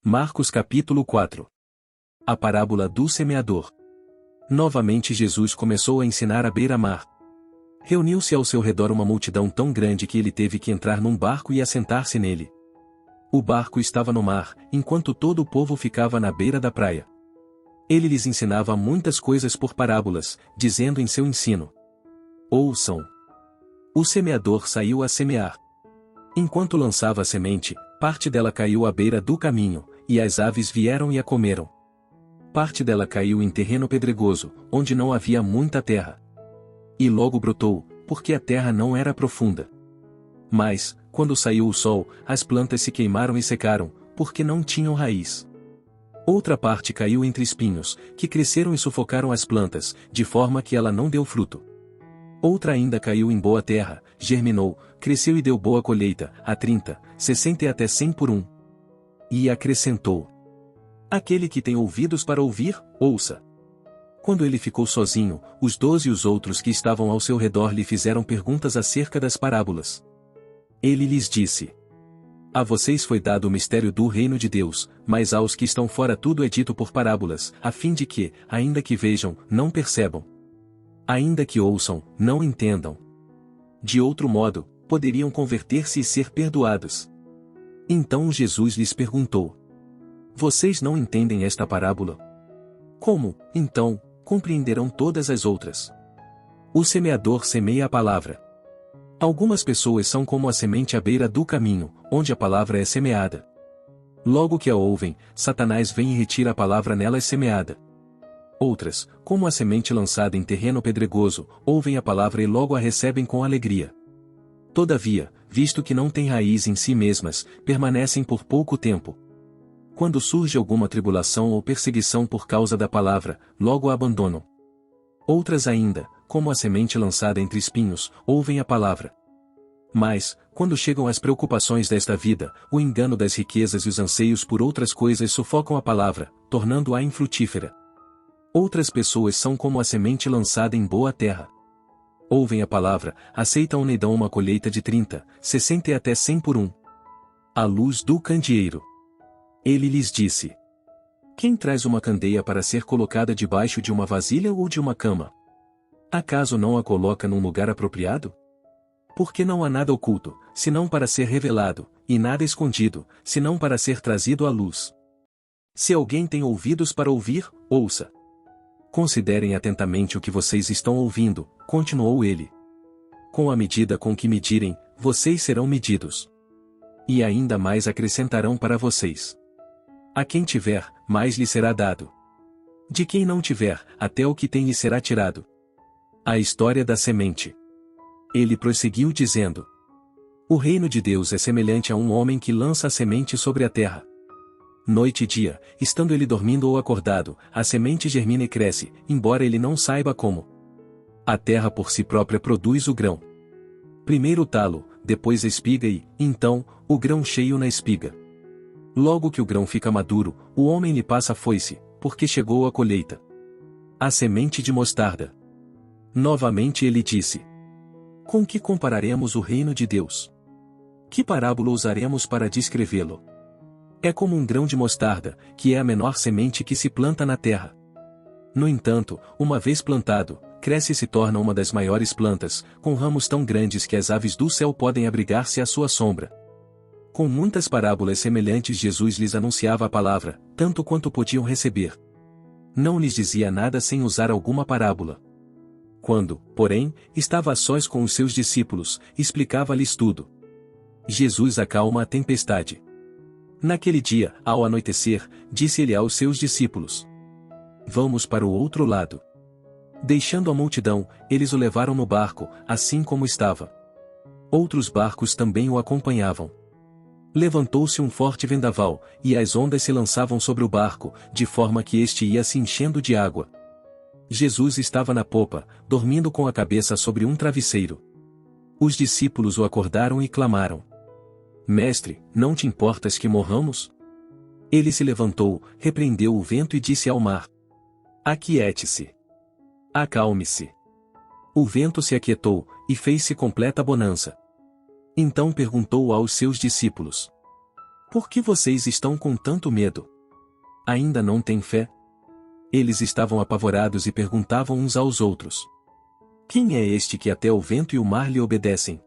Marcos capítulo 4. A parábola do semeador. Novamente Jesus começou a ensinar à beira-mar. Reuniu-se ao seu redor uma multidão tão grande que ele teve que entrar num barco e assentar-se nele. O barco estava no mar, enquanto todo o povo ficava na beira da praia. Ele lhes ensinava muitas coisas por parábolas, dizendo em seu ensino: Ouçam! O semeador saiu a semear. Enquanto lançava a semente, parte dela caiu à beira do caminho, e as aves vieram e a comeram. Parte dela caiu em terreno pedregoso, onde não havia muita terra. E logo brotou, porque a terra não era profunda. Mas, quando saiu o sol, as plantas se queimaram e secaram, porque não tinham raiz. Outra parte caiu entre espinhos, que cresceram e sufocaram as plantas, de forma que ela não deu fruto. Outra ainda caiu em boa terra, germinou, cresceu e deu boa colheita, a 30, 60 e até 100 por um. E acrescentou: Aquele que tem ouvidos para ouvir, ouça. Quando ele ficou sozinho, os 12 e os outros que estavam ao seu redor lhe fizeram perguntas acerca das parábolas. Ele lhes disse: A vocês foi dado o mistério do reino de Deus, mas aos que estão fora tudo é dito por parábolas, a fim de que, ainda que vejam, não percebam. Ainda que ouçam, não entendam. De outro modo, poderiam converter-se e ser perdoados. Então Jesus lhes perguntou: Vocês não entendem esta parábola? Como, então, compreenderão todas as outras? O semeador semeia a palavra. Algumas pessoas são como a semente à beira do caminho, onde a palavra é semeada. Logo que a ouvem, Satanás vem e retira a palavra nelas semeada. Outras, como a semente lançada em terreno pedregoso, ouvem a palavra e logo a recebem com alegria. Todavia, visto que não têm raiz em si mesmas, permanecem por pouco tempo. Quando surge alguma tribulação ou perseguição por causa da palavra, logo a abandonam. Outras ainda, como a semente lançada entre espinhos, ouvem a palavra. Mas, quando chegam as preocupações desta vida, o engano das riquezas e os anseios por outras coisas sufocam a palavra, tornando-a infrutífera. Outras pessoas são como a semente lançada em boa terra. Ouvem a palavra, aceitam e dão uma colheita de 30, 60 e até 100 por um. À luz do candeeiro. Ele lhes disse: Quem traz uma candeia para ser colocada debaixo de uma vasilha ou de uma cama? Acaso não a coloca num lugar apropriado? Porque não há nada oculto, senão para ser revelado, e nada escondido, senão para ser trazido à luz. Se alguém tem ouvidos para ouvir, ouça. Considerem atentamente o que vocês estão ouvindo, continuou ele. Com a medida com que medirem, vocês serão medidos. E ainda mais acrescentarão para vocês. A quem tiver, mais lhe será dado. De quem não tiver, até o que tem lhe será tirado. A história da semente. Ele prosseguiu dizendo: O reino de Deus é semelhante a um homem que lança a semente sobre a terra. Noite e dia, estando ele dormindo ou acordado, a semente germina e cresce, embora ele não saiba como. A terra por si própria produz o grão. Primeiro o talo, depois a espiga e, então, o grão cheio na espiga. Logo que o grão fica maduro, o homem lhe passa a foice, porque chegou a colheita. A semente de mostarda. Novamente ele disse: Com que compararemos o reino de Deus? Que parábola usaremos para descrevê-lo? É como um grão de mostarda, que é a menor semente que se planta na terra. No entanto, uma vez plantado, cresce e se torna uma das maiores plantas, com ramos tão grandes que as aves do céu podem abrigar-se à sua sombra. Com muitas parábolas semelhantes Jesus lhes anunciava a palavra, tanto quanto podiam receber. Não lhes dizia nada sem usar alguma parábola. Quando, porém, estava a sós com os seus discípulos, explicava-lhes tudo. Jesus acalma a tempestade. Naquele dia, ao anoitecer, disse ele aos seus discípulos: Vamos para o outro lado. Deixando a multidão, eles o levaram no barco, assim como estava. Outros barcos também o acompanhavam. Levantou-se um forte vendaval, e as ondas se lançavam sobre o barco, de forma que este ia se enchendo de água. Jesus estava na popa, dormindo com a cabeça sobre um travesseiro. Os discípulos o acordaram e clamaram: Mestre, não te importas que morramos? Ele se levantou, repreendeu o vento e disse ao mar: Aquiete-se. Acalme-se. O vento se aquietou, e fez-se completa bonança. Então perguntou aos seus discípulos: Por que vocês estão com tanto medo? Ainda não têm fé? Eles estavam apavorados e perguntavam uns aos outros: Quem é este que até o vento e o mar lhe obedecem?